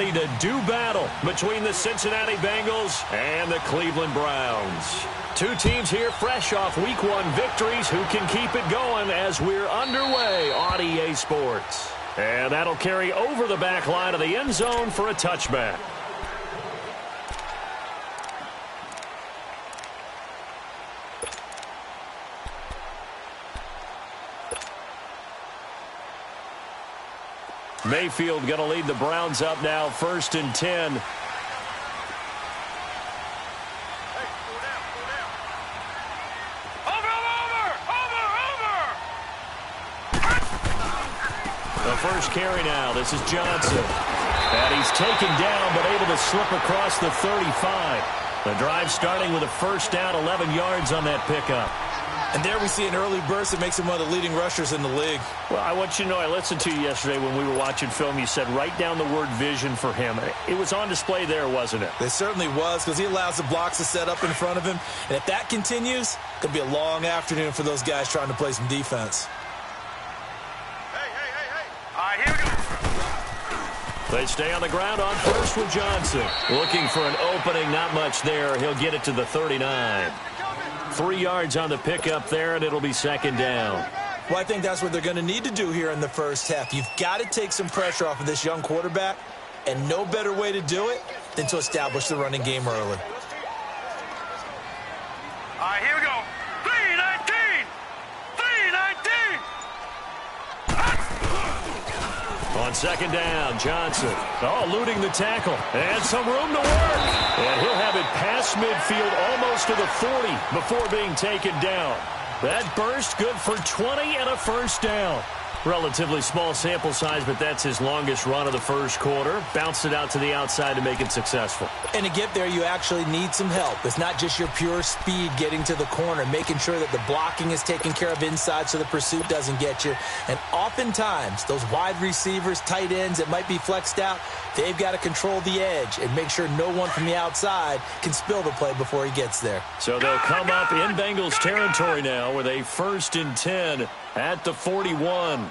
ready to do battle between the Cincinnati Bengals and the Cleveland Browns. Two teams here fresh off Week 1 victories who can keep it going as we're underway on EA Sports. And that'll carry over the back line of the end zone for a touchback. Mayfield going to lead the Browns up now, 1st and 10. The first carry now. This is Johnson. And he's taken down but able to slip across the 35. The drive starting with a first down, 11 yards on that pickup. And there we see an early burst that makes him one of the leading rushers in the league. Well, I want you to know, I listened to you yesterday when we were watching film. You said write down the word vision for him. It was on display there, wasn't it? It certainly was, because he allows the blocks to set up in front of him. And if that continues, it could be a long afternoon for those guys trying to play some defense. All right, here we go. They stay on the ground on first with Johnson. Looking for an opening, not much there. He'll get it to the 39. 3 yards on the pickup there, and it'll be 2nd down. Well, I think that's what they're going to need to do here in the first half. You've got to take some pressure off of this young quarterback, and no better way to do it than to establish the running game early. All right, here we go. 3-19! 3-19! On 2nd down, Johnson. Oh, eluding the tackle. And some room to work. And he'll have it past midfield almost to the 40 before being taken down. That burst good for 20 and a first down. Relatively small sample size, but that's his longest run of the first quarter. Bounced it out to the outside to make it successful. And to get there, you actually need some help. It's not just your pure speed getting to the corner, making sure that the blocking is taken care of inside so the pursuit doesn't get you. And oftentimes, those wide receivers, tight ends that might be flexed out, they've got to control the edge and make sure no one from the outside can spill the play before he gets there. So they'll come up in Bengals territory now with a 1st and 10 at the 41.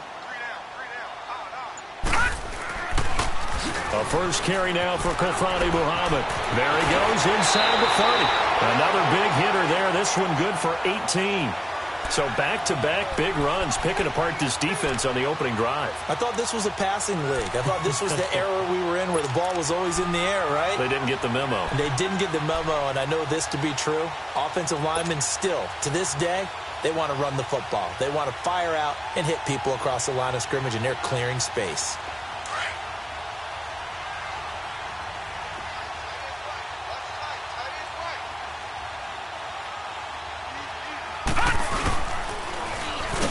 A first carry now for Kofani Muhammad. There he goes inside the 30. Another big hitter there. This one good for 18. So back-to-back big runs, picking apart this defense on the opening drive. I thought this was a passing league. I thought this was the era we were in where the ball was always in the air, right? They didn't get the memo. They didn't get the memo, and I know this to be true. Offensive linemen still, to this day, they want to run the football. They want to fire out and hit people across the line of scrimmage, and they're clearing space.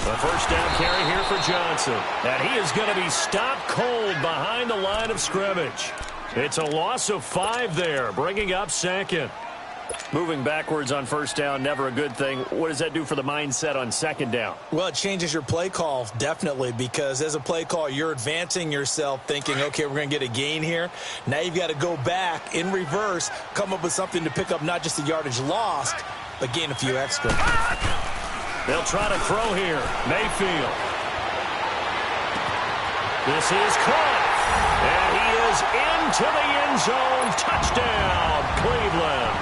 The first down carry here for Johnson. And he is going to be stopped cold behind the line of scrimmage. It's a loss of 5 there, bringing up 2nd. Moving backwards on first down, never a good thing. What does that do for the mindset on 2nd down? Well, it changes your play call, definitely, because as a play call, you're advancing yourself thinking, okay, we're going to get a gain here. Now you've got to go back in reverse, come up with something to pick up not just the yardage lost, but gain a few extra. They'll try to throw here. Mayfield. This is caught. And he is into the end zone. Touchdown, Cleveland.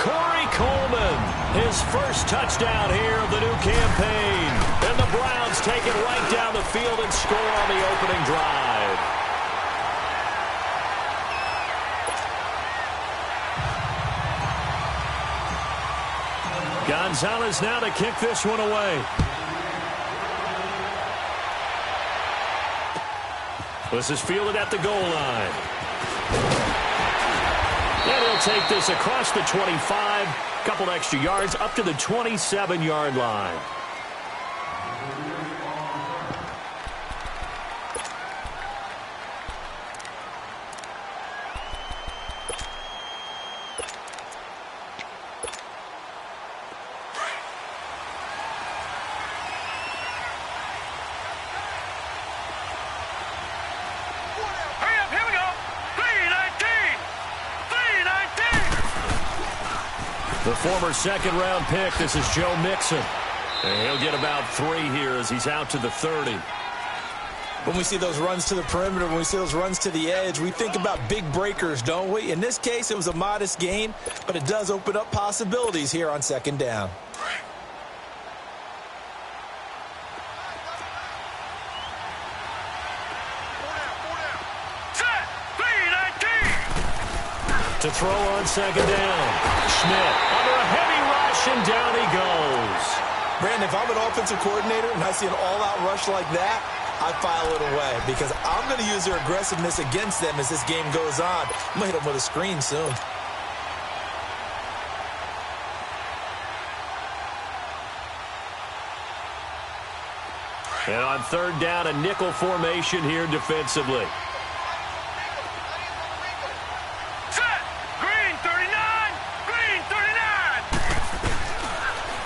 Corey Coleman, his first touchdown here of the new campaign. And the Browns take it right down the field and score on the opening drive. Gonzalez now to kick this one away. This is fielded at the goal line. And he'll take this across the 25, couple extra yards up to the 27-yard line. The former second-round pick, this is Joe Mixon. And he'll get about 3 here as he's out to the 30. When we see those runs to the perimeter, when we see those runs to the edge, we think about big breakers, don't we? In this case, it was a modest gain, but it does open up possibilities here on second down. To throw on second down. Schmidt under a heavy rush, and down he goes. Brandon, if I'm an offensive coordinator and I see an all-out rush like that, I file it away because I'm going to use their aggressiveness against them as this game goes on. I'm going to hit them with a screen soon. And on third down, a nickel formation here defensively.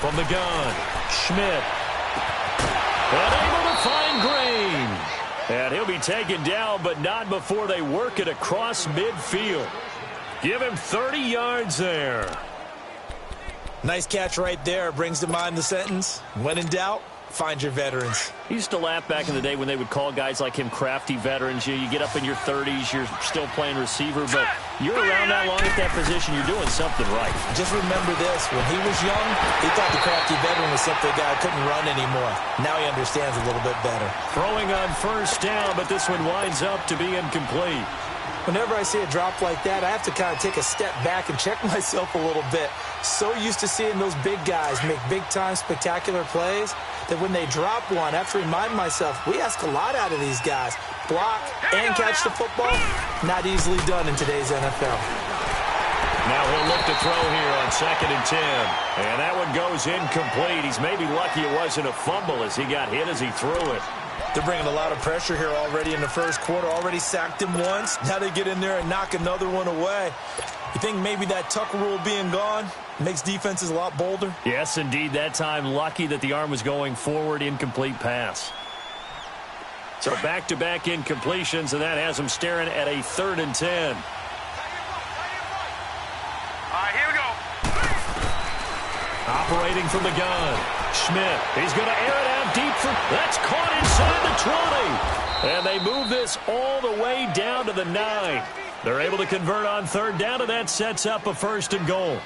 From the gun, Schmidt. And able to find Green. And he'll be taken down, but not before they work it across midfield. Give him 30 yards there. Nice catch right there. Brings to mind the sentence, when in doubt, find your veterans. He used to laugh back in the day when they would call guys like him crafty veterans. You get up in your 30s, you're still playing receiver, but you're around that long at that position, you're doing something right. Just remember this, when he was young, he thought the crafty veteran was simply a guy who couldn't run anymore. Now he understands a little bit better. Throwing on first down, but this one winds up to be incomplete. Whenever I see a drop like that, I have to kind of take a step back and check myself a little bit. So used to seeing those big guys make big-time spectacular plays that when they drop one, I have to remind myself, we ask a lot out of these guys. Block and catch the football, not easily done in today's NFL. Now he'll look to throw here on 2nd and 10. And that one goes incomplete. He's maybe lucky it wasn't a fumble as he got hit as he threw it. They're bringing a lot of pressure here already in the first quarter. Already sacked him once. Now they get in there and knock another one away. You think maybe that Tucker rule being gone makes defenses a lot bolder? Yes, indeed. That time, lucky that the arm was going forward. Incomplete pass. So back-to-back incompletions, and that has them staring at a 3rd and 10. All right, here we go. Operating from the gun. Schmidt, he's going to air it out deep for... That's caught inside the 20. And they move this all the way down to the 9. They're able to convert on 3rd down, and that sets up a 1st and goal.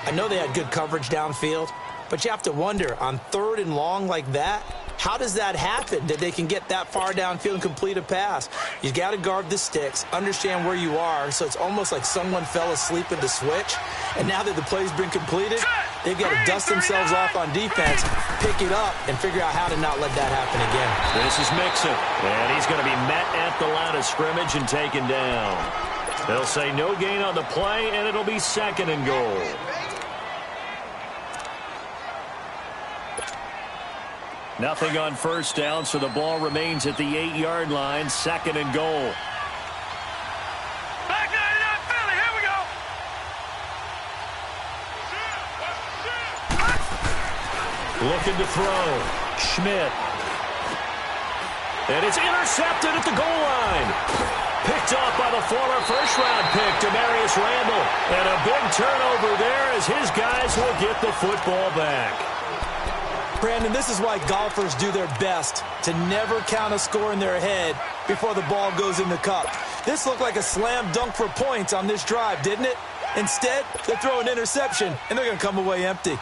I know they had good coverage downfield, but you have to wonder, on 3rd and long like that, how does that happen that they can get that far downfield and complete a pass? You got to guard the sticks, understand where you are, so it's almost like someone fell asleep at the switch, and now that the play's been completed, they've got to dust themselves off on defense, pick it up, and figure out how to not let that happen again. This is Mixon, and he's going to be met at the line of scrimmage and taken down. They'll say no gain on the play, and it'll be 2nd and goal. Nothing on 1st down, so the ball remains at the 8-yard line. 2nd and goal. Back 99 Philly, here we go. Looking to throw. Schmidt. And it's intercepted at the goal line. Picked off by the former first-round pick, Demarius Randall. And a big turnover there as his guys will get the football back. Brandon, this is why golfers do their best to never count a score in their head before the ball goes in the cup. This looked like a slam dunk for points on this drive, didn't it? Instead, they throw an interception, and they're going to come away empty.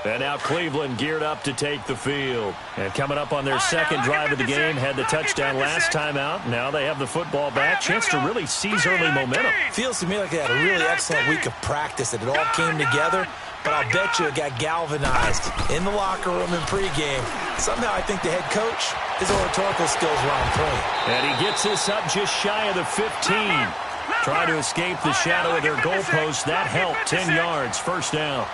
And now Cleveland geared up to take the field. And coming up on their second drive of the game, had the touchdown last time out. Now they have the football back. Chance to really seize early momentum. Feels to me like they had a really excellent week of practice, that it all came together. But I'll bet you it got galvanized in the locker room in pregame. Somehow I think the head coach, his oratorical skills were on point. And he gets this up just shy of the 15. Trying to escape the shadow of their goalpost. That helped. 10 yards, 1st down.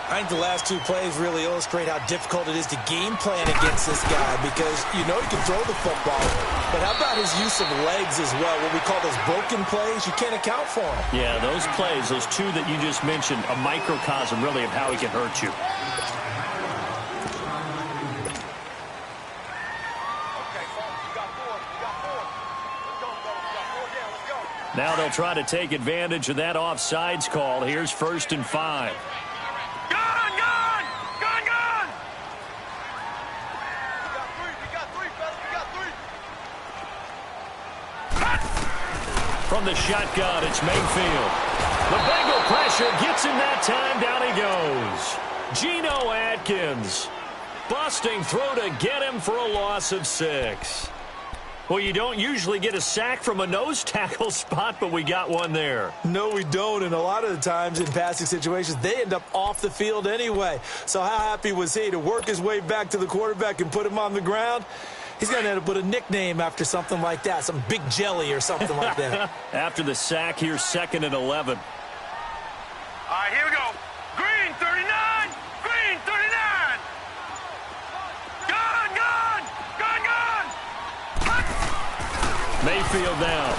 I think the last 2 plays really illustrate how difficult it is to game plan against this guy, because you know he can throw the football, but how about his use of legs as well? What we call those broken plays, you can't account for them. Yeah, those plays, those 2 that you just mentioned, a microcosm really of how he can hurt you. Now they'll try to take advantage of that offsides call. Here's 1st and 5. From the shotgun, it's Mayfield. The Bengal pressure gets him that time. Down he goes. Geno Atkins. Busting through to get him for a loss of 6. Well, you don't usually get a sack from a nose tackle spot, but we got one there. No, we don't, and a lot of the times in passing situations, they end up off the field anyway. So how happy was he to work his way back to the quarterback and put him on the ground? He's going to end up with a nickname after something like that, some Big Jelly or something like that. After the sack, here's 2nd and 11. All right, here we go. Green 39. Green 39. Gun, gun, gun, gun. Mayfield down.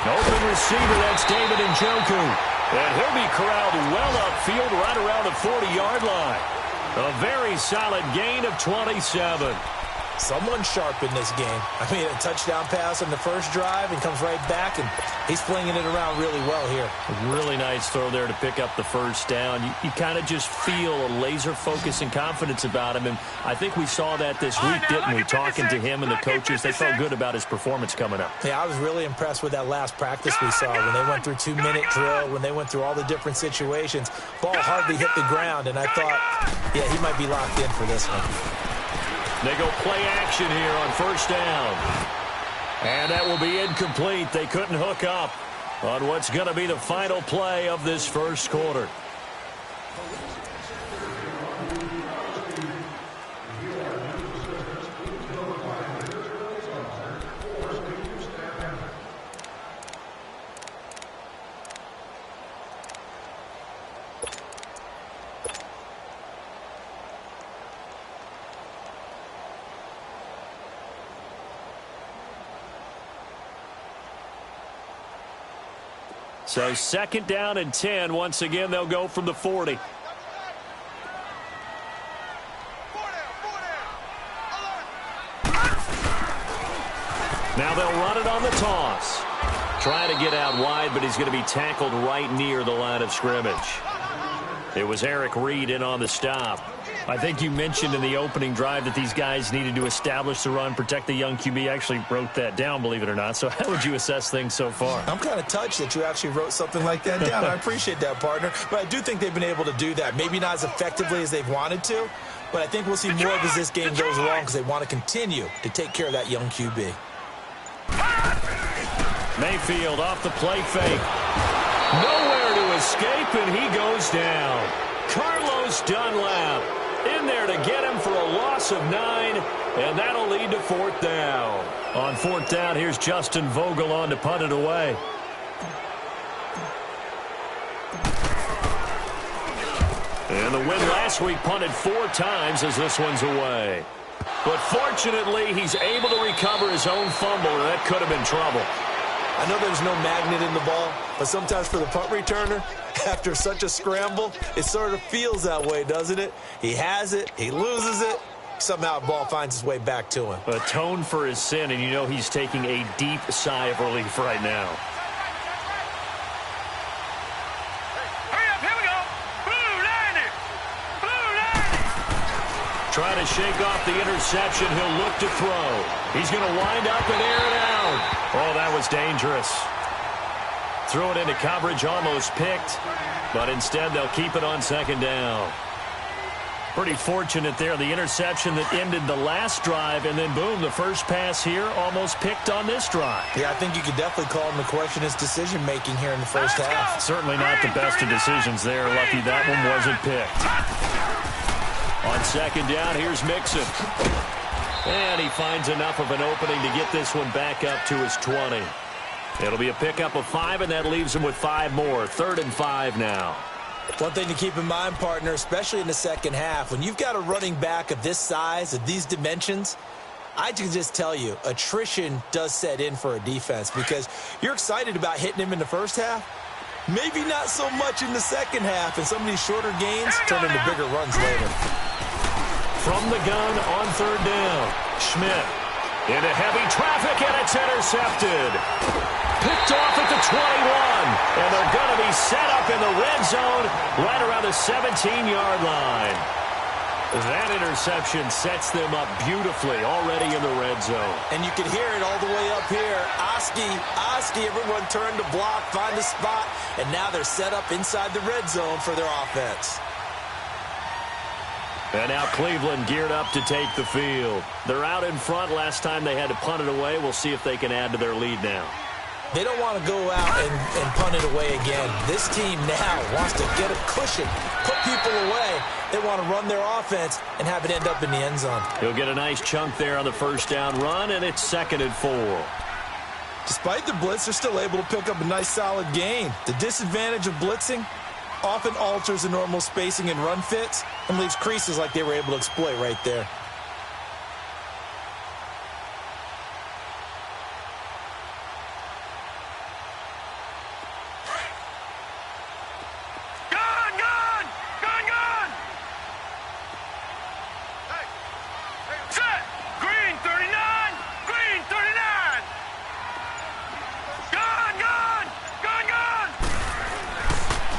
Open receiver, that's David Njoku. And he'll be corralled well upfield right around the 40-yard line. A very solid gain of 27. Someone sharp in this game. I mean, a touchdown pass on the first drive and comes right back, and he's flinging it around really well here. A really nice throw there to pick up the first down. You kind of just feel a laser focus and confidence about him, and I think we saw that this week, didn't we? Talking to him and the coaches, they felt good about his performance coming up. Yeah, I was really impressed with that last practice we saw when they went through 2-minute drill, when they went through all the different situations. Ball hardly hit the ground, and I thought, yeah, he might be locked in for this one. They go play action here on first down. And that will be incomplete. They couldn't hook up on what's going to be the final play of this first quarter. So 2nd down and 10. Once again, they'll go from the 40. Now they'll run it on the toss. Trying to get out wide, but he's going to be tackled right near the line of scrimmage. It was Eric Reed in on the stop. I think you mentioned in the opening drive that these guys needed to establish the run, protect the young QB. I actually wrote that down, believe it or not. So how would you assess things so far? I'm kind of touched that you actually wrote something like that down. I appreciate that, partner. But I do think they've been able to do that. Maybe not as effectively as they've wanted to, but I think we'll see more of as this game goes along because they want to continue to take care of that young QB. Mayfield off the play fake. Nowhere to escape, and he goes down. Carlos Dunlap in there to get him for a loss of 9, and that'll lead to 4th down. On 4th down, here's Justin Vogel on to punt it away. And the win last week punted 4 times as this one's away. But fortunately, he's able to recover his own fumble, and that could have been trouble. I know there's no magnet in the ball, but sometimes for the punt returner, after such a scramble, it sort of feels that way, doesn't it? He has it, he loses it, somehow the ball finds its way back to him. Atone for his sin, and you know he's taking a deep sigh of relief right now. Hurry up, here we go. Blue 90. Blue 90. Trying to shake off the interception. He'll look to throw. He's going to wind up and air it out. Oh, that was dangerous. Threw it into coverage, almost picked, but instead they'll keep it on 2nd down. Pretty fortunate there, the interception that ended the last drive, and then boom, the first pass here almost picked on this drive. Yeah, I think you could definitely call him to question his decision-making here in the first half. Certainly not the best of decisions there. Lucky that one wasn't picked. On 2nd down, here's Mixon. And he finds enough of an opening to get this one back up to his 20. It'll be a pickup of 5, and that leaves him with 5 more. 3rd and 5 now. One thing to keep in mind, partner, especially in the second half, when you've got a running back of this size, of these dimensions, I can just tell you, attrition does set in for a defense because you're excited about hitting him in the first half. Maybe not so much in the second half, and some of these shorter gains turn into bigger runs later. From the gun on 3rd down. Schmidt into heavy traffic, and it's intercepted. Picked off at the 21, and they're going to be set up in the red zone right around the 17-yard line. That interception sets them up beautifully already in the red zone. And you can hear it all the way up here. Oski, everyone turned to block, find a spot, and now they're set up inside the red zone for their offense. And now Cleveland geared up to take the field. They're out in front. Last time they had to punt it away. We'll see if they can add to their lead now. They don't want to go out and punt it away again. This team now wants to get a cushion, put people away. They want to run their offense and have it end up in the end zone. He'll get a nice chunk there on the first down run, and it's 2nd and 4. Despite the blitz, they're still able to pick up a nice solid gain. The disadvantage of blitzing often alters the normal spacing and run fits and leaves creases like they were able to exploit right there.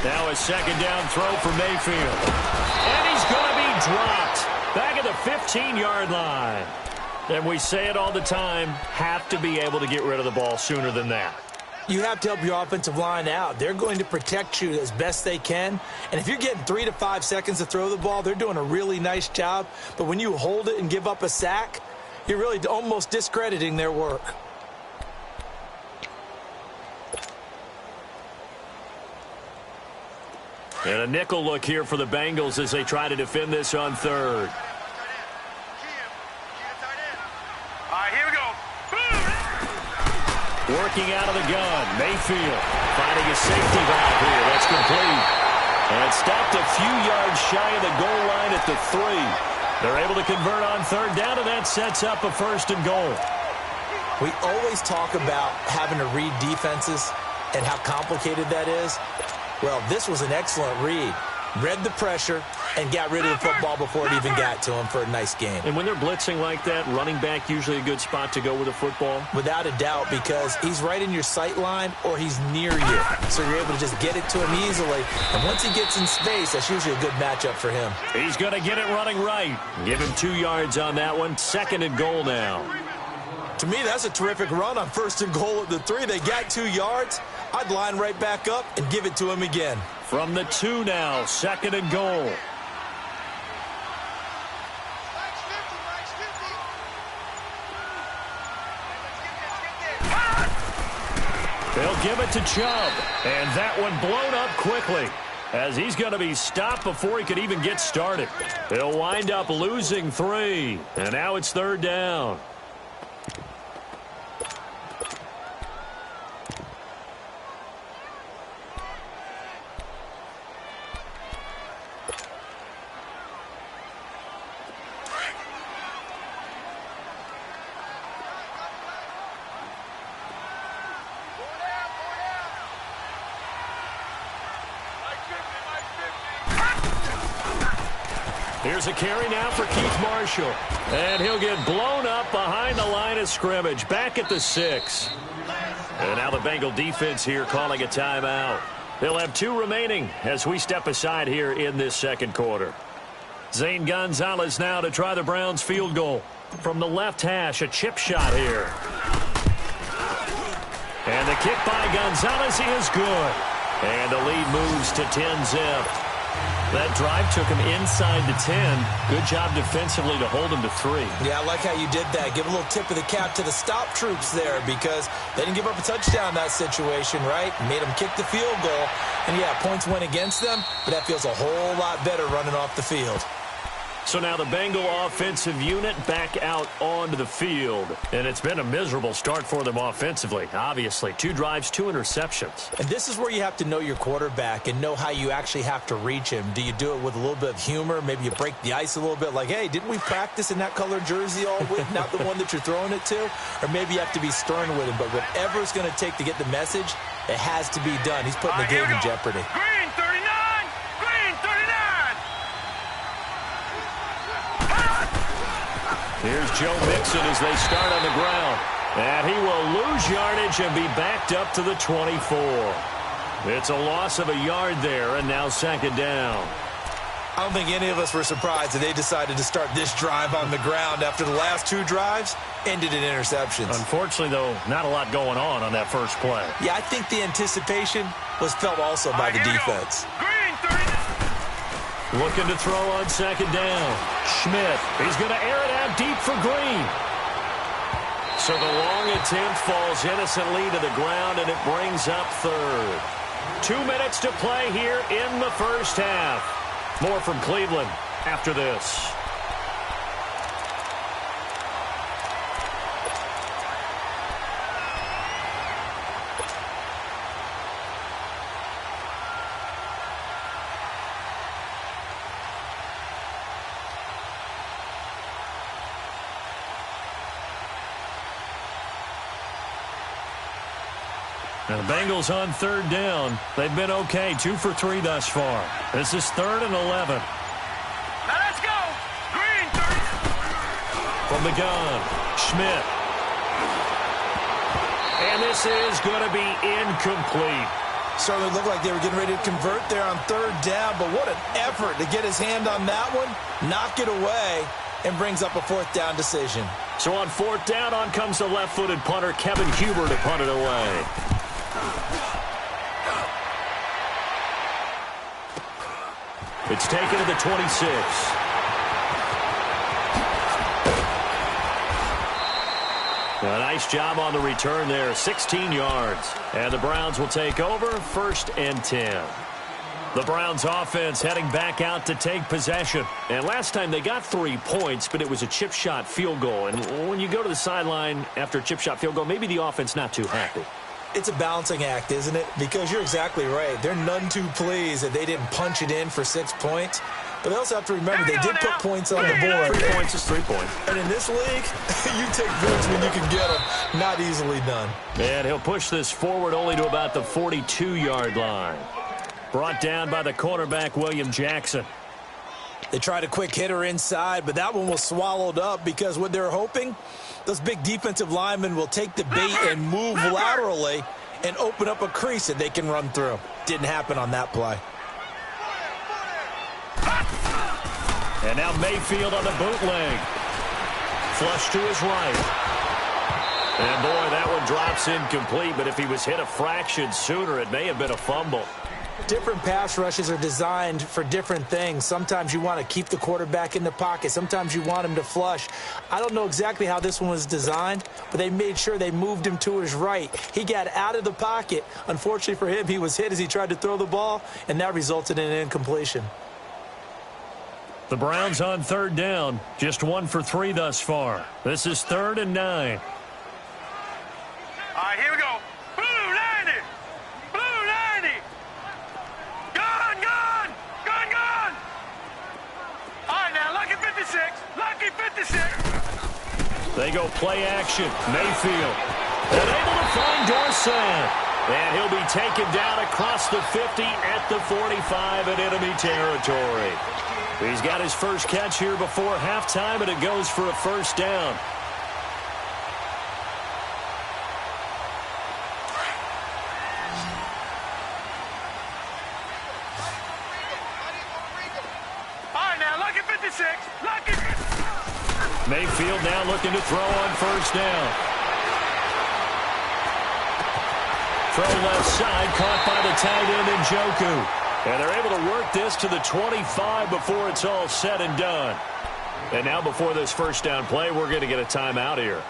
Now a 2nd down throw for Mayfield. And he's going to be dropped back at the 15-yard line. And we say it all the time, have to be able to get rid of the ball sooner than that. You have to help your offensive line out. They're going to protect you as best they can. And if you're getting 3 to 5 seconds to throw the ball, they're doing a really nice job. But when you hold it and give up a sack, you're really almost discrediting their work. And a nickel look here for the Bengals as they try to defend this on 3rd. All right, here we go. Working out of the gun, Mayfield finding a safety valve here. That's complete. And stopped a few yards shy of the goal line at the 3. They're able to convert on 3rd down, and that sets up a 1st and goal. We always talk about having to read defenses and how complicated that is. Well, this was an excellent read. Read the pressure and got rid of the football before it even got to him for a nice game. And when they're blitzing like that, running back usually a good spot to go with the football? Without a doubt, because he's right in your sight line or he's near you. So you're able to just get it to him easily. And once he gets in space, that's usually a good matchup for him. He's going to get it running right. Give him 2 yards on that one. 2nd and goal now. To me, that's a terrific run on 1st and goal at the 3. They got 2 yards. I'd line right back up and give it to him again. From the 2 now, 2nd and goal. They'll give it to Chubb, and that one blown up quickly as he's going to be stopped before he could even get started. He'll wind up losing 3, and now it's 3rd down. Here's a carry now for Keith Marshall. And he'll get blown up behind the line of scrimmage, back at the 6. And now the Bengal defense here calling a timeout. They'll have 2 remaining as we step aside here in this 2nd quarter. Zane Gonzalez now to try the Browns field goal. From the left hash, a chip shot here. And the kick by Gonzalez is good. And the lead moves to 10-zip. That drive took him inside the 10. Good job defensively to hold him to 3. Yeah, I like how you did that. Give a little tip of the cap to the stop troops there because they didn't give up a touchdown in that situation, right? Made them kick the field goal. And, yeah, points went against them, but that feels a whole lot better running off the field. So now the Bengal offensive unit back out onto the field. And it's been a miserable start for them offensively, obviously. 2 drives, 2 interceptions. And this is where you have to know your quarterback and know how you actually have to reach him. Do you do it with a little bit of humor? Maybe you break the ice a little bit like, hey, didn't we practice in that color jersey all week? Not the one that you're throwing it to? Or maybe you have to be stern with him. But whatever it's going to take to get the message, it has to be done. He's putting the game in jeopardy. Green 39! Green 39! Here's Joe Mixon as they start on the ground. And he will lose yardage and be backed up to the 24. It's a loss of a yard there, and now 2nd down. I don't think any of us were surprised that they decided to start this drive on the ground after the last 2 drives ended in interceptions. Unfortunately, though, not a lot going on that first play. Yeah, I think the anticipation was felt also by the defense. Green, 30. Looking to throw on second down. Schmidt, he's going to air it out deep for Green. So the long attempt falls innocently to the ground, and it brings up third. 2 minutes to play here in the first half. More from Cleveland after this. Now the Bengals on third down. They've been okay, 2 for 3 thus far. This is 3rd and 11. Now let's go. Green, 30. From the gun, Schmidt. And this is going to be incomplete. Certainly looked like they were getting ready to convert there on 3rd down, but what an effort to get his hand on that one, knock it away, and brings up a 4th down decision. So on 4th down, on comes the left-footed punter, Kevin Huber, to punt it away. It's taken to the 26. A nice job on the return there, 16 yards. And the Browns will take over, 1st and 10. The Browns offense heading back out to take possession. And last time they got 3 points, but it was a chip shot field goal. And when you go to the sideline after a chip shot field goal, maybe the offense not too happy. It's a balancing act, isn't it? Because you're exactly right. They're none too pleased that they didn't punch it in for 6 points. But they also have to remember they did put points on the board. 3 points is 3 points. And in this league, you take points when you can get them. Not easily done. And he'll push this forward only to about the 42-yard line. Brought down by the cornerback, William Jackson. They tried a quick hitter inside, but that one was swallowed up because what they're hoping, those big defensive linemen will take the bait and move laterally and open up a crease that they can run through. Didn't happen on that play. And now Mayfield on the bootleg. Flush to his right. And boy, that one drops incomplete, but if he was hit a fraction sooner, it may have been a fumble. Different pass rushes are designed for different things. Sometimes you want to keep the quarterback in the pocket. Sometimes you want him to flush. I don't know exactly how this one was designed, but they made sure they moved him to his right. He got out of the pocket. Unfortunately for him, he was hit as he tried to throw the ball, and that resulted in an incompletion. The Browns on 3rd down, just 1 for 3 thus far. This is 3rd and 9. All right, here we go. Blue 90. Blue 90. Gone, gone. Gone, gone. All right, now, lucky 56. Lucky 56. They go play action. Mayfield. And able to find Dorsett. And he'll be taken down across the 50 at the 45 in enemy territory. He's got his first catch here before halftime, and it goes for a 1st down. All right, now, lucky 56. Lucky 56. Mayfield now looking to throw on 1st down. Throw left side, caught by the tight end Njoku. And they're able to work this to the 25 before it's all said and done. And now before this 1st down play, we're going to get a timeout here,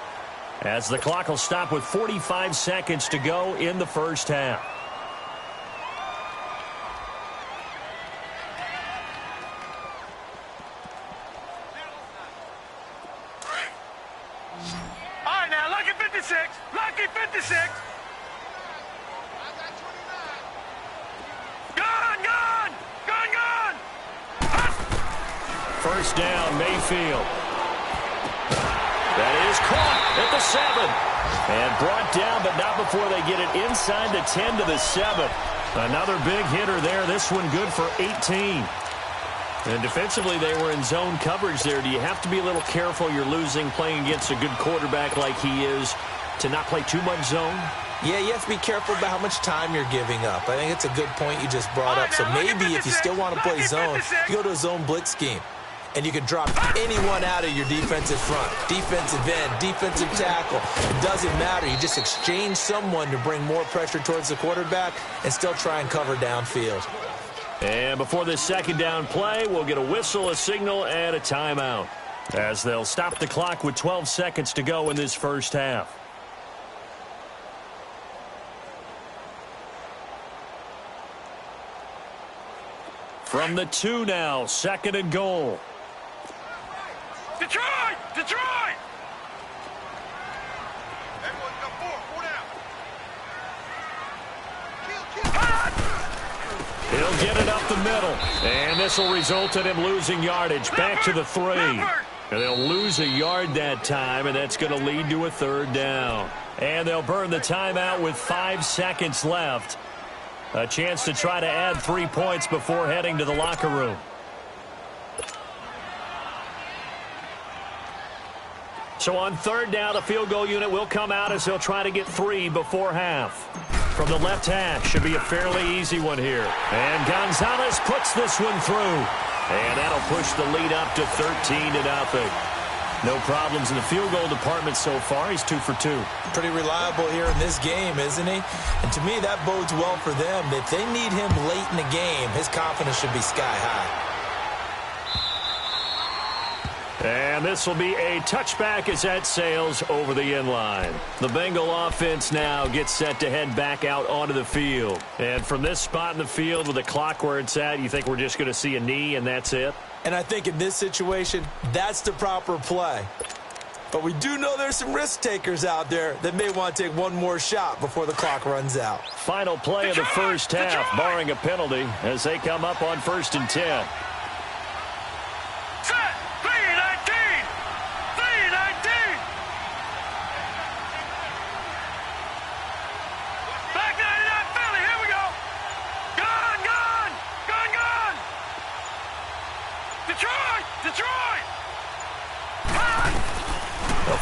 as the clock will stop with 45 seconds to go in the first half. All right, now, lucky 56. Lucky 56. Gone, gone. Gone, gone. 1st down, Mayfield. That is caught at the 7. And brought down, but not before they get it inside the 10 to the 7. Another big hitter there. This one good for 18. And defensively, they were in zone coverage there. Do you have to be a little careful? You're losing playing against a good quarterback like he is to not play too much zone? Yeah, you have to be careful about how much time you're giving up. I think it's a good point you just brought up. So maybe if you still want to play zone, you go to a zone blitz scheme. And you can drop anyone out of your defensive front. Defensive end, defensive tackle. It doesn't matter. You just exchange someone to bring more pressure towards the quarterback and still try and cover downfield. And before this second down play, we'll get a whistle, a signal, and a timeout, as they'll stop the clock with 12 seconds to go in this first half. From the 2 now, 2nd and goal. Detroit! Detroit! Everyone come forward. He'll get it up the middle. And this will result in him losing yardage. Back to the 3. And they'll lose a yard that time, and that's going to lead to a 3rd down. And they'll burn the timeout with 5 seconds left. A chance to try to add 3 points before heading to the locker room. So on 3rd down, the field goal unit will come out as they'll try to get 3 before half. From the left hash, should be a fairly easy one here. And Gonzalez puts this one through. And that'll push the lead up to 13-0. No problems in the field goal department so far. He's 2 for 2. Pretty reliable here in this game, isn't he? And to me, that bodes well for them. If they need him late in the game, his confidence should be sky high. And this will be a touchback as that sails over the end line. The Bengal offense now gets set to head back out onto the field. And from this spot in the field with the clock where it's at, you think we're just going to see a knee and that's it? And I think in this situation, that's the proper play. But we do know there's some risk takers out there that may want to take one more shot before the clock runs out. Final play of the first half, barring a penalty, as they come up on 1st and 10.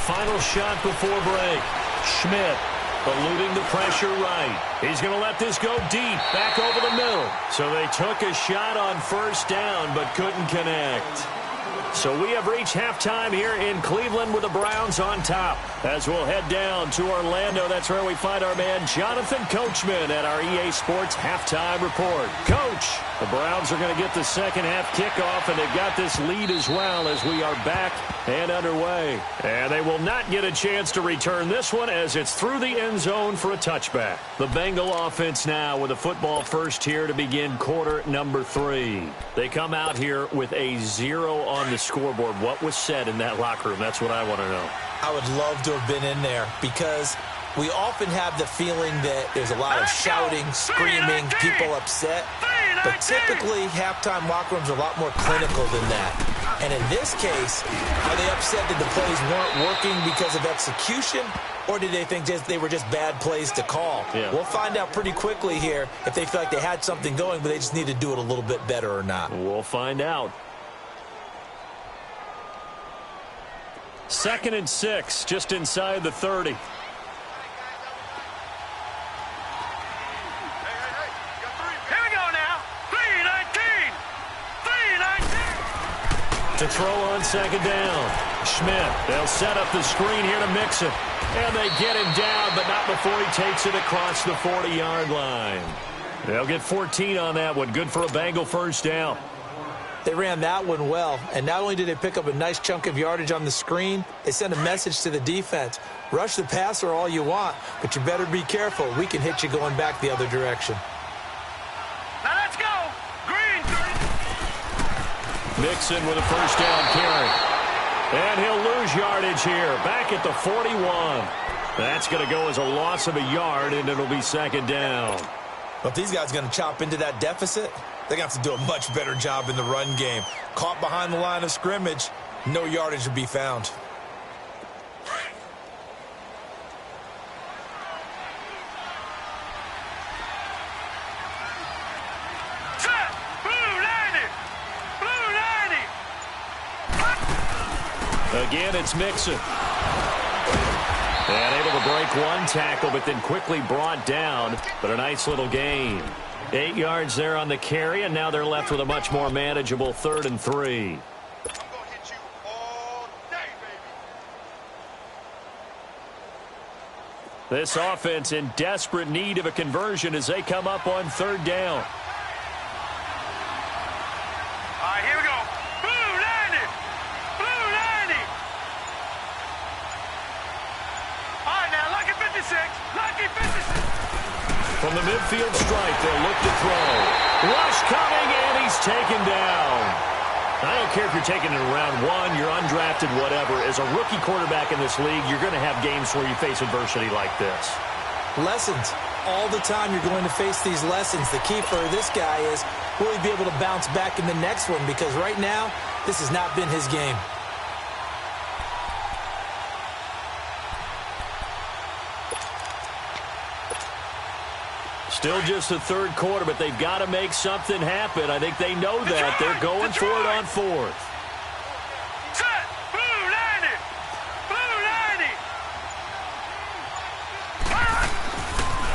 Final shot before break. Schmidt eluding the pressure right. He's going to let this go deep, back over the middle. So they took a shot on 1st down, but couldn't connect. So we have reached halftime here in Cleveland with the Browns on top. As we'll head down to Orlando, that's where we find our man Jonathan Coachman at our EA Sports Halftime Report. Coach, the Browns are going to get the second half kickoff, and they've got this lead as well as we are back and underway. And they will not get a chance to return this one as it's through the end zone for a touchback. The Bengal offense now with a football first here to begin quarter number 3. They come out here with a 0 on the scoreboard. What was said in that locker room? That's what I want to know. I would love to have been in there because we often have the feeling that there's a lot of shouting, screaming, people upset. But typically, halftime locker rooms are a lot more clinical than that. And in this case, are they upset that the plays weren't working because of execution? Or did they think they were just bad plays to call? Yeah. We'll find out pretty quickly here if they feel like they had something going, but they just need to do it a little bit better or not. We'll find out. 2nd and 6, just inside the 30. Hey, here we go now. 3-19. 3-19. To throw on 2nd down. Schmidt, they'll set up the screen here to mix it. And they get him down, but not before he takes it across the 40-yard line. They'll get 14 on that one. Good for a Bengal first down. They ran that one well, and not only did they pick up a nice chunk of yardage on the screen, they sent a message to the defense. Rush the passer all you want, but you better be careful. We can hit you going back the other direction. Now let's go. Green. Mixon with a first down carry. And he'll lose yardage here, back at the 41. That's going to go as a loss of a yard, and it'll be 2nd down. Well, if these guys are going to chop into that deficit, they're going to have to do a much better job in the run game. Caught behind the line of scrimmage, no yardage to be found. Set. Blue 90. Blue 90. Again, it's Mixon. And able to break one tackle, but then quickly brought down. But a nice little gain. 8 yards there on the carry, and now they're left with a much more manageable 3rd and 3. This offense in desperate need of a conversion as they come up on 3rd down. All right, here we go. Blue 90. Blue 90. All right, now, lucky 56. Lucky 56. From the midfield stripe, they'll look to throw. Rush coming, and he's taken down. I don't care if you're taking it in round 1, you're undrafted, whatever. As a rookie quarterback in this league, you're going to have games where you face adversity like this. Lessons. All the time you're going to face these lessons. The key for this guy is, will he be able to bounce back in the next one? Because right now, this has not been his game. Still just the 3rd quarter, but they've got to make something happen. I think they know that. They're going for it on 4th. Set. Blue 90. Blue 90.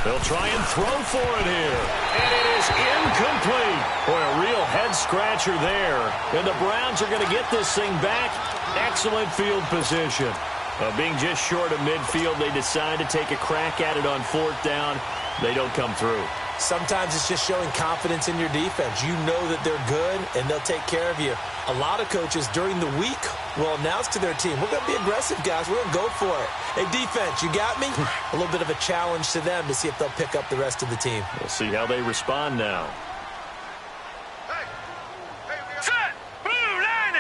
They'll try and throw for it here. And it is incomplete. Boy, a real head-scratcher there. And the Browns are going to get this thing back. Excellent field position. Being just short of midfield, they decide to take a crack at it on 4th down. They don't come through. Sometimes it's just showing confidence in your defense. You know that they're good, and they'll take care of you. A lot of coaches during the week will announce to their team, we're going to be aggressive, guys. We're going to go for it. Hey, defense, you got me? A little bit of a challenge to them to see if they'll pick up the rest of the team. We'll see how they respond now. Set. Blue 90.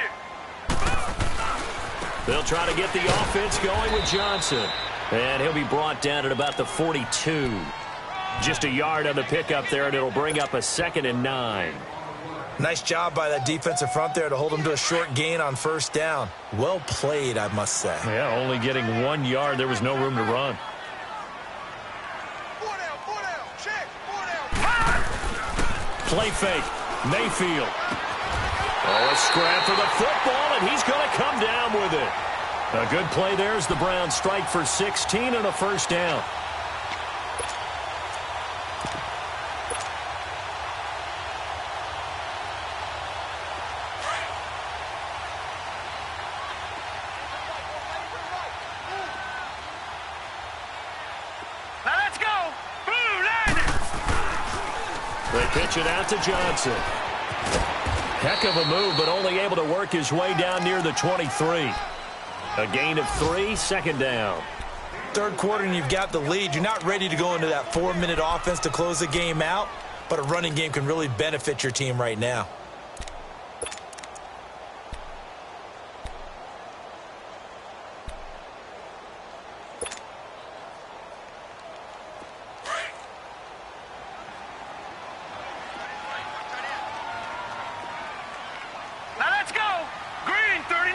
They'll try to get the offense going with Johnson. And he'll be brought down at about the 42. Just a yard on the pickup there, and it'll bring up a 2nd and 9. Nice job by that defensive front there to hold him to a short gain on 1st down. Well played, I must say. Yeah, only getting 1 yard. There was no room to run. 4 down, check, 4 down. Play fake. Mayfield. Oh, a scrap for the football, and he's going to come down with it. A good play there as the Browns strike for 16 and a 1st down. Now let's go. Blue 90. They pitch it out to Johnson. Heck of a move, but only able to work his way down near the 23. A gain of 3, 2nd down. 3rd quarter and you've got the lead. You're not ready to go into that 4-minute offense to close the game out, but a running game can really benefit your team right now. Now let's go. Green 39.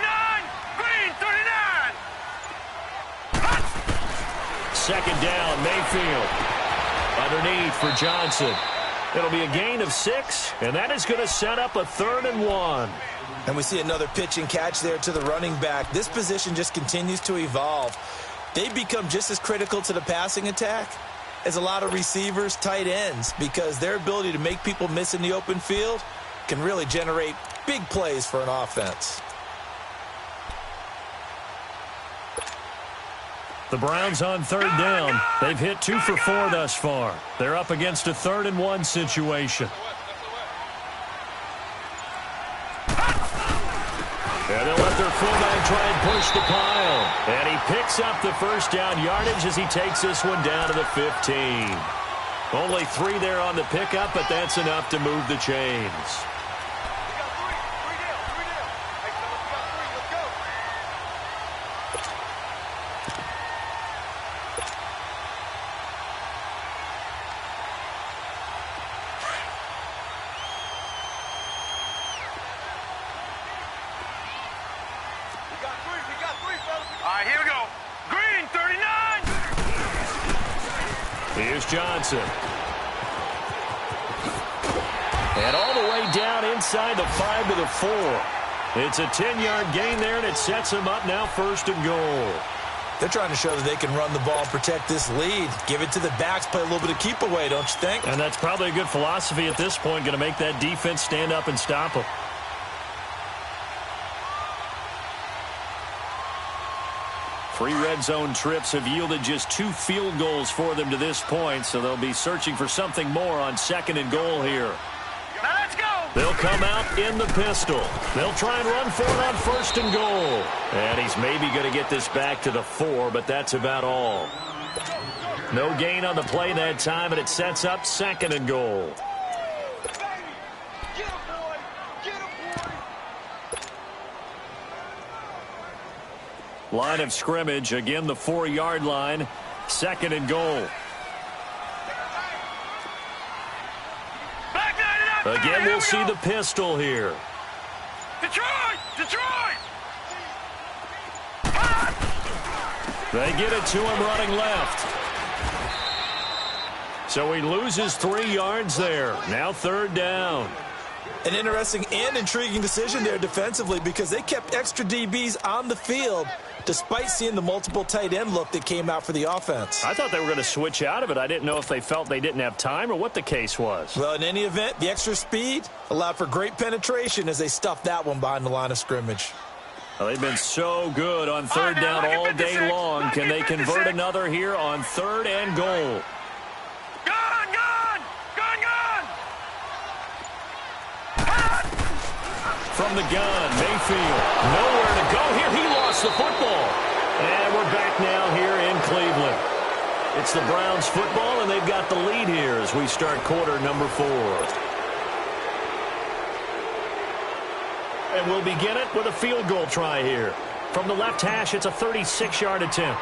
Green 39. 2nd down, Mayfield. Underneath for Johnson. It'll be a gain of 6, and that is going to set up a 3rd and 1. And we see another pitch and catch there to the running back. This position just continues to evolve. They become just as critical to the passing attack as a lot of receivers, tight ends, because their ability to make people miss in the open field can really generate big plays for an offense. The Browns on 3rd down. They've hit 2 for 4 thus far. They're up against a 3rd and 1 situation. And they'll let their fullback try and push the pile. And he picks up the 1st down yardage as he takes this one down to the 15. Only 3 there on the pickup, but that's enough to move the chains. All right, here we go. Green 39. Here's Johnson. And all the way down inside the 5 to the 4. It's a 10-yard gain there, and it sets him up now 1st and goal. They're trying to show that they can run the ball and protect this lead. Give it to the backs, play a little bit of keep away, don't you think? And that's probably a good philosophy at this point, going to make that defense stand up and stop them. Three red zone trips have yielded just 2 field goals for them to this point, so they'll be searching for something more on 2nd and goal here. Now let's go. They'll come out in the pistol. They'll try and run for it on 1st and goal. And he's maybe going to get this back to the 4, but that's about all. No gain on the play that time, and it sets up 2nd and goal. Line of scrimmage, again the 4-yard line, 2nd and goal. Again, we'll see the pistol here. Detroit! Detroit! They get it to him running left. So he loses 3 yards there. Now 3rd down. An interesting and intriguing decision there defensively because they kept extra DBs on the field despite seeing the multiple tight end look that came out for the offense. I thought they were going to switch out of it. I didn't know if they felt they didn't have time or what the case was. Well, in any event, the extra speed allowed for great penetration as they stuffed that one behind the line of scrimmage. Well, they've been so good on 3rd down all day long. Can they convert another here on 3rd and goal? Gone, gone! Gone, gone! From the gun, Mayfield. Nowhere to go here. He lost the football. And we're back now here in Cleveland. It's the Browns football, and they've got the lead here as we start quarter number 4. And we'll begin it with a field goal try here. From the left hash, it's a 36-yard attempt.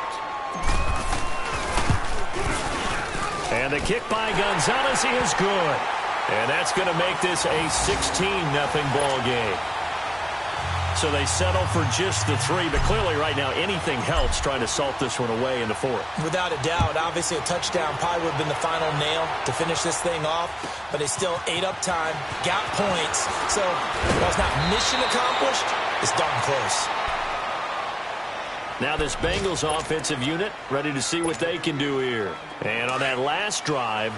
And the kick by Gonzalez is good. And that's going to make this a 16-0 ball game. So they settle for just the 3, but clearly right now anything helps trying to salt this one away in the 4th. Without a doubt, obviously a touchdown probably would have been the final nail to finish this thing off, but they still ate up time, got points. So while it's not mission accomplished, it's darn close. Now this Bengals offensive unit ready to see what they can do here. And on that last drive,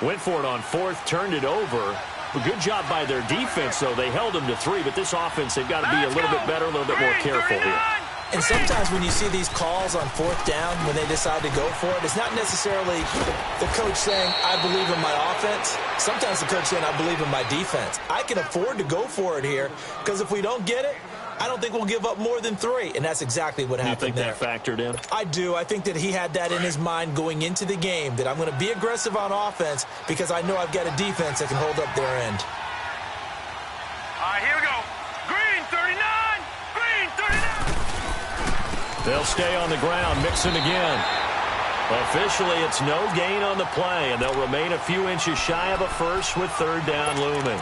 went for it on 4th, turned it over. A good job by their defense, though. They held them to 3, but this offense, they've got to be a little bit better, a little bit more careful here. And sometimes when you see these calls on 4th down, when they decide to go for it, it's not necessarily the coach saying, I believe in my offense. Sometimes the coach saying, I believe in my defense. I can afford to go for it here, because if we don't get it, I don't think we'll give up more than 3, and that's exactly what happened there. You think that factored in? I do. I think that he had that in his mind going into the game, that I'm going to be aggressive on offense because I know I've got a defense that can hold up their end. All right, here we go. Green, 39. Green, 39. They'll stay on the ground, mixing again. Officially, it's no gain on the play, and they'll remain a few inches shy of a first with 3rd down looming.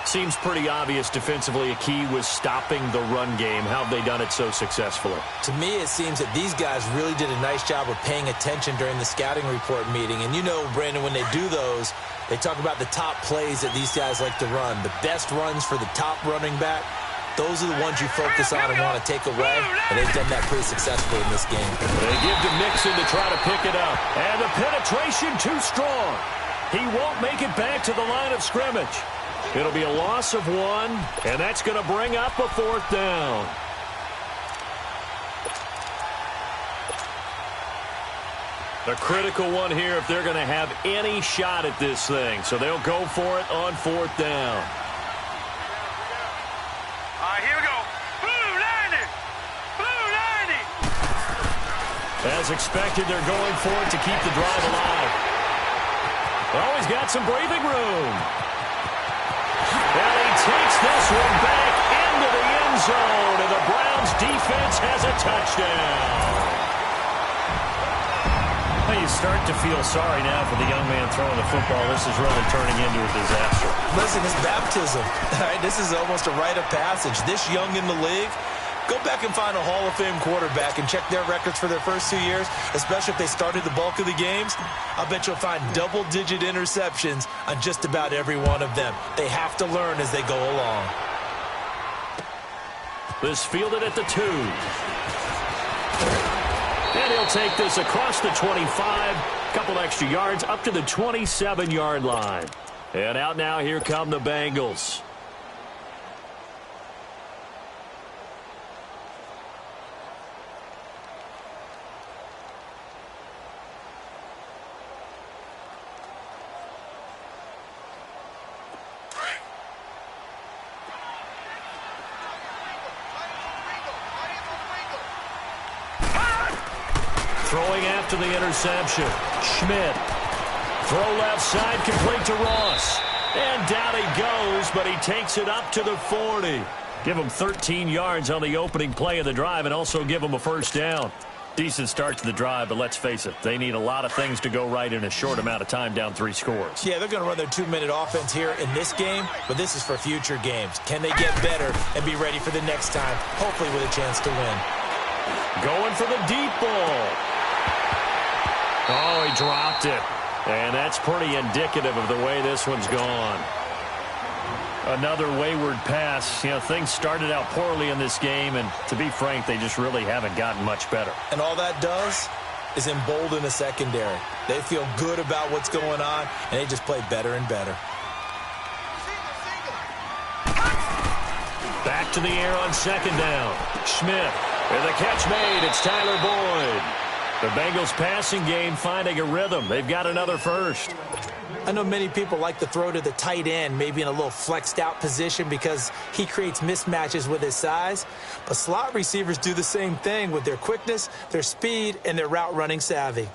Seems pretty obvious defensively a key was stopping the run game. How have they done it so successfully? To me, it seems that these guys really did a nice job of paying attention during the scouting report meeting. And you know, Brandon, when they do those, they talk about the top plays that these guys like to run. The best runs for the top running back, those are the ones you focus on and want to take away. And they've done that pretty successfully in this game. They give to Mixon to try to pick it up. And the penetration too strong. He won't make it back to the line of scrimmage. It'll be a loss of 1, and that's going to bring up a 4th down. A critical one here if they're going to have any shot at this thing. So they'll go for it on 4th down. All right, here we go. Blue 90. Blue 90. As expected, they're going for it to keep the drive alive. Oh, he's got some breathing room. And he takes this one back into the end zone, and the Browns defense has a touchdown. Well, you start to feel sorry now for the young man throwing the football. This is really turning into a disaster. Listen, it's baptism. All right, this is almost a rite of passage. This young in the league, go back and find a Hall of Fame quarterback and check their records for their first 2 years, especially if they started the bulk of the games. I'll bet you'll find double-digit interceptions on just about every one of them. They have to learn as they go along. This fielded at the 2. And he'll take this across the 25, a couple extra yards, up to the 27-yard line. And out now, here come the Bengals. Throwing after the interception. Schmidt. Throw left side, complete to Ross. And down he goes, but he takes it up to the 40. Give him 13 yards on the opening play of the drive and also give him a first down. Decent start to the drive, but let's face it, they need a lot of things to go right in a short amount of time down 3 scores. Yeah, they're going to run their 2-minute offense here in this game, but this is for future games. Can they get better and be ready for the next time, hopefully with a chance to win? Going for the deep ball. Oh, he dropped it. And that's pretty indicative of the way this one's gone. Another wayward pass. You know, things started out poorly in this game, and to be frank, they just really haven't gotten much better. And all that does is embolden the secondary. They feel good about what's going on, and they just play better and better. Back to the air on second down. Schmidt. With a catch made, it's Tyler Boyd. The Bengals passing game finding a rhythm. They've got another first. I know many people like to throw to the tight end, maybe in a little flexed out position because he creates mismatches with his size. But slot receivers do the same thing with their quickness, their speed, and their route running savvy.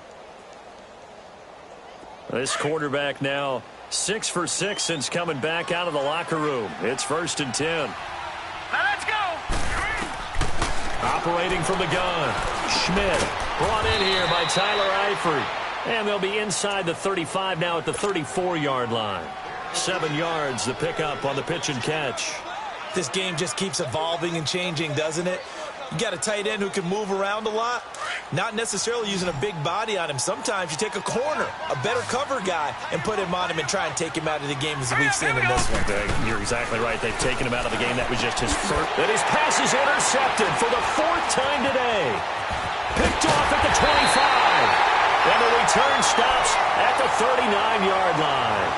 This quarterback now 6 for 6 since coming back out of the locker room. It's 1st and 10. Now let's go. Operating from the gun. Schmidt brought in here by Tyler Eifert. And they'll be inside the 35 now at the 34-yard line. 7 yards the pickup on the pitch and catch. This game just keeps evolving and changing, doesn't it? You got a tight end who can move around a lot, not necessarily using a big body on him. Sometimes you take a corner, a better cover guy, and put him on him and try and take him out of the game as we've seen in this one. You're exactly right. They've taken him out of the game. That was just his first. And his pass is intercepted for the 4th time today. Picked off at the 25. And the return stops at the 39-yard line.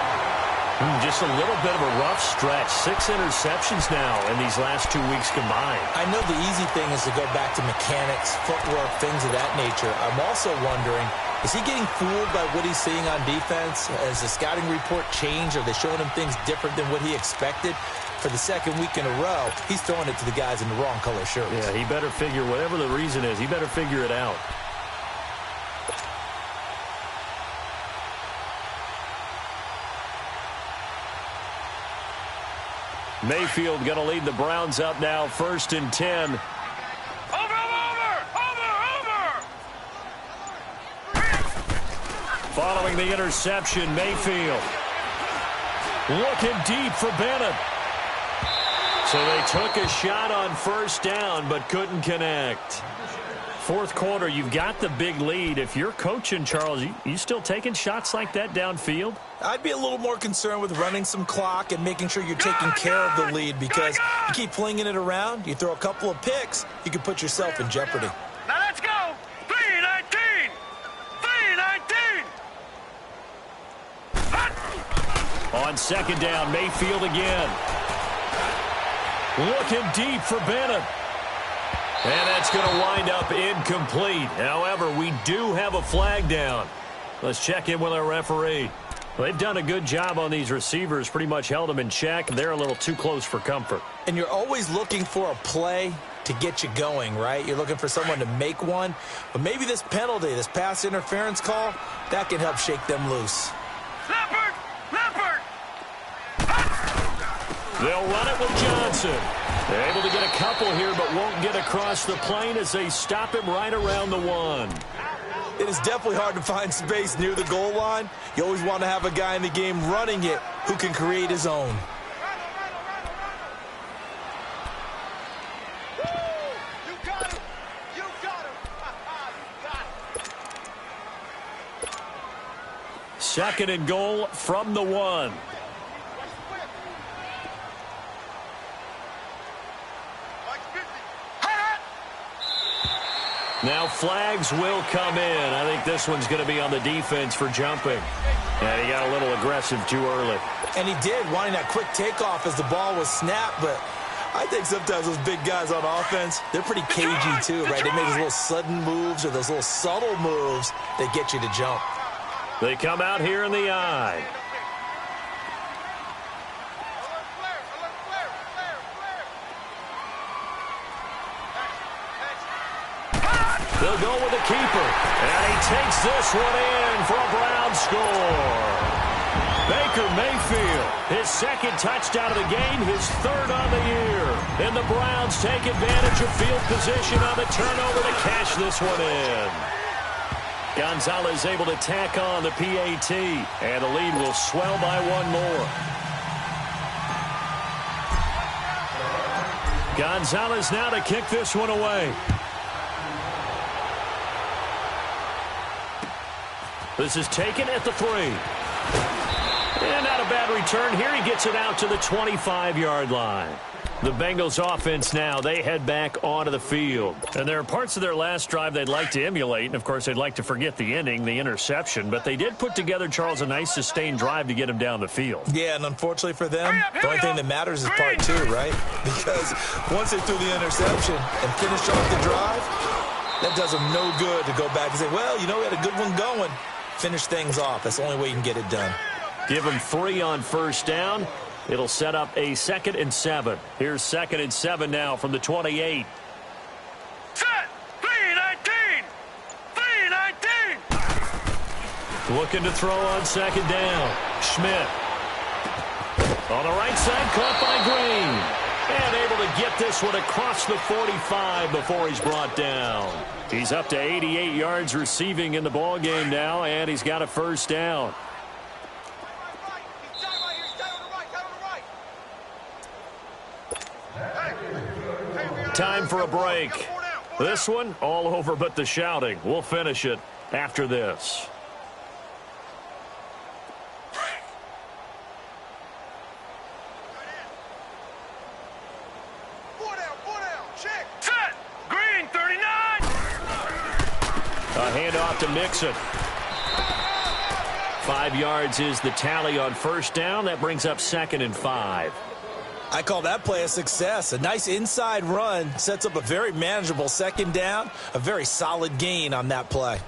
Just a little bit of a rough stretch. 6 interceptions now in these last 2 weeks combined. I know the easy thing is to go back to mechanics, footwork, things of that nature. I'm also wondering, is he getting fooled by what he's seeing on defense? Has the scouting report changed? Are they showing him things different than what he expected? For the 2nd week in a row, he's throwing it to the guys in the wrong color shirts. Yeah, he better figure, whatever the reason is, he better figure it out. Mayfield going to lead the Browns up now, 1st and 10. Over. Following the interception, Mayfield looking deep for Bennett. So they took a shot on 1st down, but couldn't connect. 4th quarter, you've got the big lead. If you're coaching, Charles, you still taking shots like that downfield? I'd be a little more concerned with running some clock and making sure you're taking care of the lead, because you keep flinging it around, you throw a couple of picks, you can put yourself in jeopardy. Now let's go. 3-19. 3-19. On 2nd down, Mayfield again. Looking deep for Bennett. And that's going to wind up incomplete. However, we do have a flag down. Let's check in with our referee. They've done a good job on these receivers, pretty much held them in check. They're a little too close for comfort. And you're always looking for a play to get you going, right? You're looking for someone to make one. But maybe this penalty, this pass interference call, that can help shake them loose. Leopard. They'll run it with Johnson. They're able to get a couple here, but won't get across the plane as they stop him right around the 1. It is definitely hard to find space near the goal line. You always want to have a guy in the game running it who can create his own. You got him. You got him. 2nd and goal from the 1. Now flags will come in. I think this one's going to be on the defense for jumping. And he got a little aggressive too early. And he did, wanting that quick takeoff as the ball was snapped. But I think sometimes those big guys on offense, they're pretty cagey too, right? They make those little sudden moves or those little subtle moves that get you to jump. They come out here in the eye. They'll go with the keeper. And he takes this one in for a Brown score. Baker Mayfield, his second touchdown of the game, his third on the year. And the Browns take advantage of field position on the turnover to cash this one in. Gonzalez able to tack on the PAT. And the lead will swell by one more. Gonzalez now to kick this one away. This is taken at the 3. And not a bad return here. He gets it out to the 25-yard line. The Bengals offense now, they head back onto the field. And there are parts of their last drive they'd like to emulate. And, of course, they'd like to forget the ending, the interception. But they did put together, Charles, a nice sustained drive to get him down the field. Yeah, and unfortunately for them, the only thing that matters is part 2, right? Because once they threw the interception and finished off the drive, that does them no good to go back and say, well, you know, we had a good one going. Finish things off. That's the only way you can get it done. Give him 3 on first down. It'll set up a 2nd and 7. Here's 2nd and 7 now from the 28. Set! 3-19! 3-19! Looking to throw on 2nd down. Schmidt. On the right side, caught by Green. And able to get this one across the 45 before he's brought down. He's up to 88 yards receiving in the ballgame now, and he's got a first down. Time for a break. This one, all over but the shouting. We'll finish it after this. A handoff to Mixon. 5 yards is the tally on first down. That brings up 2nd and 5. I call that play a success. A nice inside run sets up a very manageable 2nd down. A very solid gain on that play.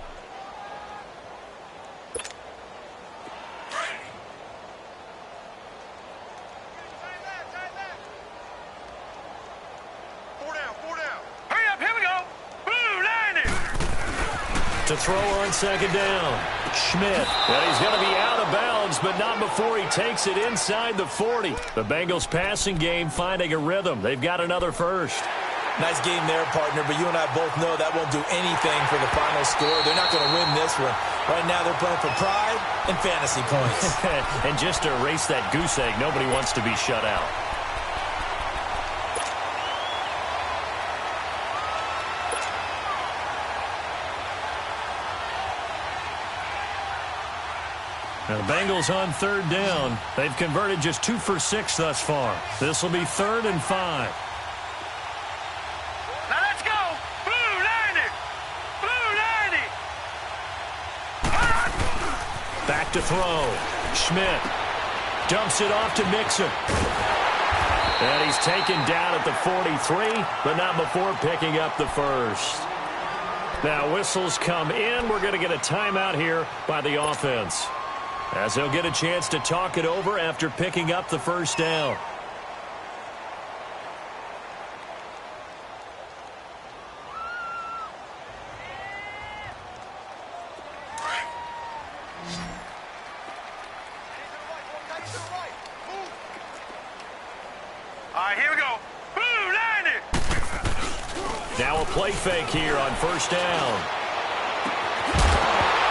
To throw on 2nd down. Schmidt. And he's going to be out of bounds, but not before he takes it inside the 40. The Bengals passing game finding a rhythm. They've got another first. Nice game there, partner, but you and I both know that won't do anything for the final score. They're not going to win this one. Right now they're playing for pride and fantasy points. And just to erase that goose egg, nobody wants to be shut out. Now the Bengals on 3rd down. They've converted just 2 for 6 thus far. This will be 3rd and 5. Now let's go. Blue 90. Blue 90. Back to throw. Schmidt dumps it off to Mixon. And he's taken down at the 43, but not before picking up the first. Now whistles come in. We're going to get a timeout here by the offense, as they'll get a chance to talk it over after picking up the first down. All right, here we go. Blue 90. Now a play fake here on first down.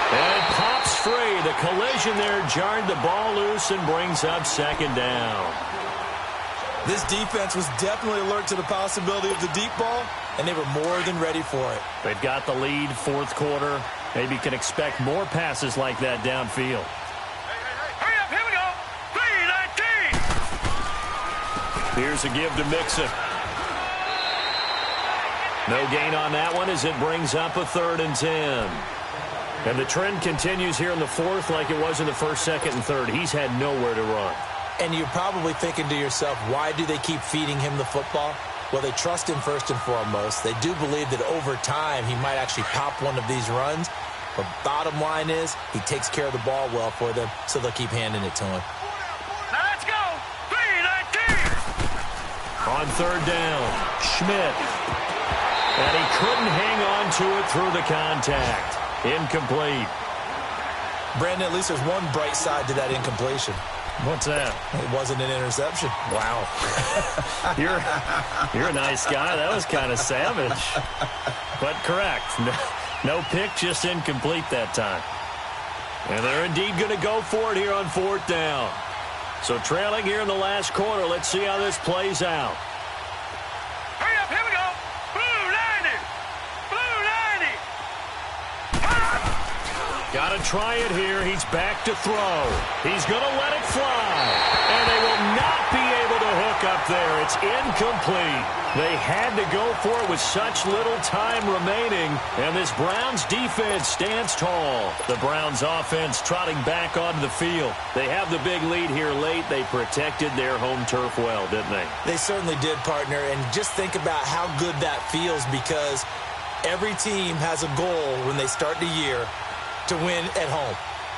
And it pops free. The collision there jarred the ball loose and brings up 2nd down. This defense was definitely alert to the possibility of the deep ball, and they were more than ready for it. They've got the lead, 4th quarter. Maybe can expect more passes like that downfield. Hurry up, here we go. 3-19. Here's a give to Mixon. No gain on that one as it brings up a 3rd and 10. And the trend continues here in the 4th like it was in the 1st, 2nd, and 3rd. He's had nowhere to run. And you're probably thinking to yourself, why do they keep feeding him the football? Well, they trust him first and foremost. They do believe that over time he might actually pop one of these runs. But bottom line is he takes care of the ball well for them, so they'll keep handing it to him. Now let's go. 3-19. On 3rd down, Schmidt. And he couldn't hang on to it through the contact. Incomplete. Brandon, at least there's one bright side to that incompletion. What's that? It wasn't an interception. Wow. You're a nice guy. That was kind of savage. But correct. No pick, just incomplete that time. And they're indeed going to go for it here on 4th down. So trailing here in the last quarter. Let's see how this plays out. Hurry up, here we go. Blue 90. Blue 90. Got to try it here. He's back to throw. He's going to let it fly. And they will not be able to hook up there. It's incomplete. They had to go for it with such little time remaining. And this Browns defense stands tall. The Browns offense trotting back onto the field. They have the big lead here late. They protected their home turf well, didn't they? They certainly did, partner. And just think about how good that feels, because every team has a goal when they start the year to win at home.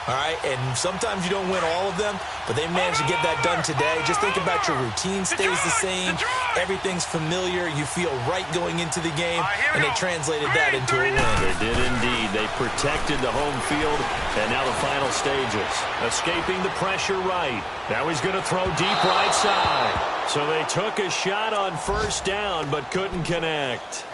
All right, and sometimes you don't win all of them, but they managed to get that done today. Just think about your routine stays the same. Everything's familiar. You feel right going into the game, and they translated that into a win. They did indeed. They protected the home field, and now the final stages. Escaping the pressure right. Now he's going to throw deep right side. So they took a shot on 1st down, but couldn't connect.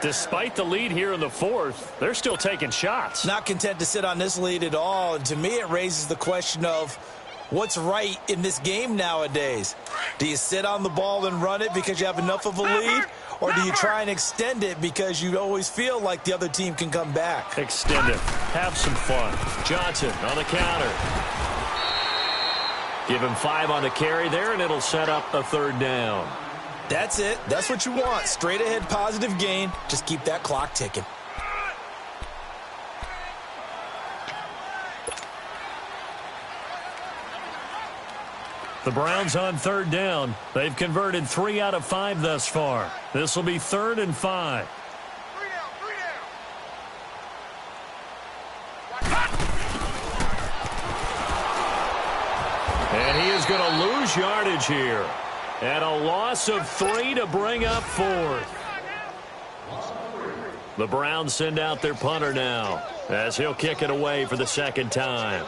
Despite the lead here in the 4th, they're still taking shots. Not content to sit on this lead at all. And to me, it raises the question of what's right in this game nowadays. Do you sit on the ball and run it because you have enough of a lead? Or do you try and extend it because you always feel like the other team can come back? Extend it. Have some fun. Johnson on the counter. Give him 5 on the carry there, and it'll set up a 3rd down. That's it. That's what you want. Straight ahead positive gain. Just keep that clock ticking. The Browns on 3rd down. They've converted 3 out of 5 thus far. This will be 3rd and 5. And he is going to lose yardage here. And a loss of 3 to bring up 4th. The Browns send out their punter now as he'll kick it away for the 2nd time.